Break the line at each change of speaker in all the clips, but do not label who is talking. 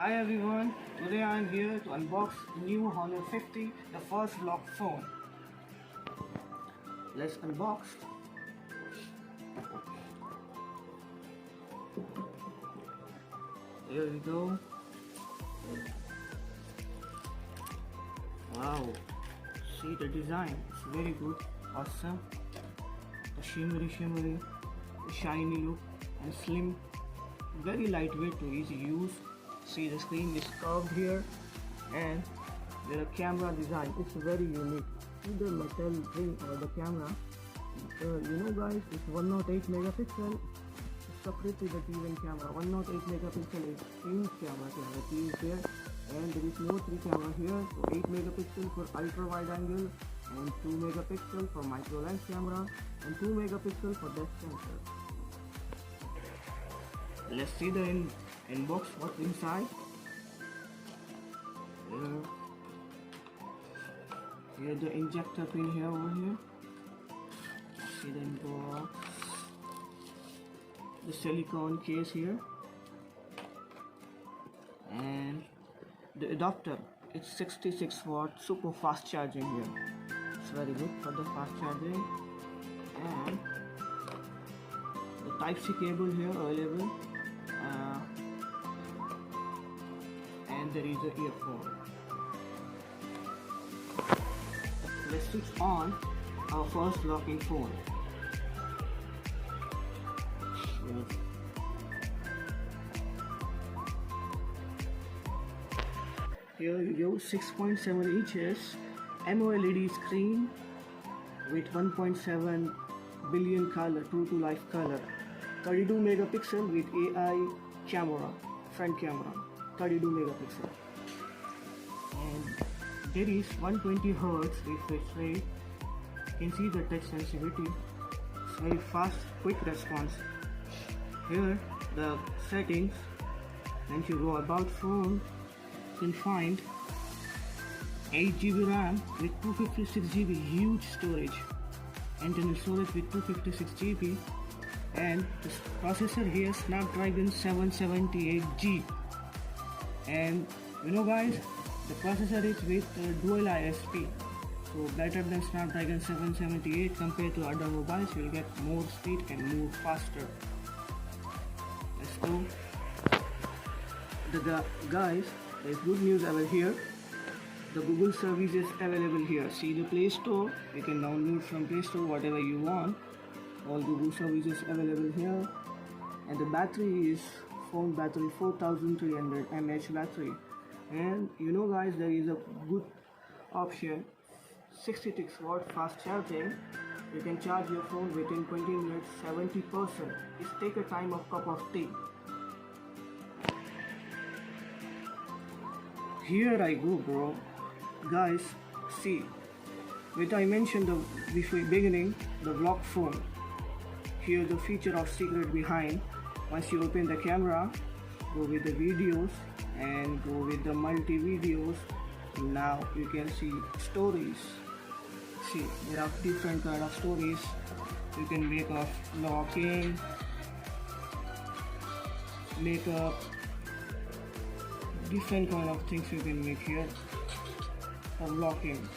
Hi everyone, today I am here to unbox the new Honor 50, the first vlog phone. Let's unbox. Here we go. Wow, see the design, it's very good, awesome. The shimmery, the shiny look and slim, very lightweight to easy use. See the screen is curved here and there are camera design. It's very unique. See the metal ring or the camera. Guys, it's 108 megapixel. It's separate to the TV camera. 108 megapixel is huge camera clarity is there, and there is no 3 camera here. So 8 megapixel for ultra wide angle and 2 megapixel for micro lens camera and 2 megapixel for depth sensor. Let's see the inbox, what's inside. Here the injector pin here over here. See the inbox. The silicone case here. And the adapter. It's 66 watt super fast charging here. It's very good for the fast charging. And the Type-C cable here available. And there is an earphone. Let's switch on our first locking phone. Here you go, 6.7 inches AMOLED screen with 1.7 billion color, true to life color. 32 megapixel with AI camera, front camera, 32 megapixel. And there is 120 Hz refresh rate. You can see the touch sensitivity. It's very fast, quick response. Here the settings. When you go about phone, you can find 8 GB RAM with 256 GB huge storage, internal storage with 256 GB, and the processor here Snapdragon 778G. And guys, the processor is with Dual ISP, so better than Snapdragon 778 compared to other mobiles. You will get more speed and more faster. Let's go. Guys, there's good news over here. The Google service is available here. See the Play Store, you can download from Play Store whatever you want. All Google services available here. And the battery is phone battery 4300 mAh battery. And guys, there is a good option, 66 watt fast charging. You can charge your phone within 20 minutes 70%. Just take a time of cup of tea. Here I go, bro. Guys, see, which I mentioned before beginning the vlog phone. Here the feature of secret behind. Once you open the camera, go with the videos and go with the multi videos. Now you can see stories. See, there are different kind of stories you can make of locking, makeup, different kind of things you can make here for locking.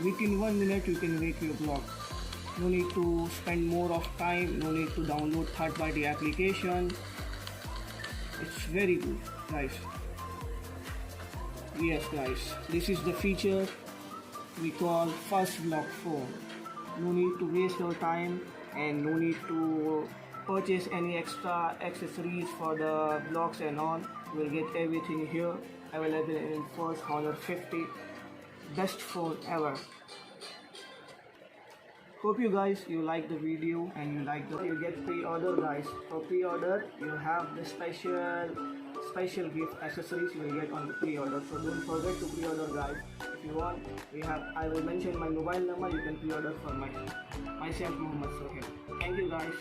Within 1 minute you can make your vlog. No need to spend more of time, no need to download third-party application. It's very good, guys. Yes guys, this is the feature we call first vlog phone. No need to waste your time and no need to purchase any extra accessories for the vlogs and all. You will get everything here available in first Honor 50, best phone ever. Hope you guys like the video and you get pre-order, guys. For pre-order you have the special gift accessories you will get on the pre-order, so don't forget to pre-order, guys. If you want, I will mention my mobile number. You can pre-order for myself, Muhammad Sohail. Thank you, guys.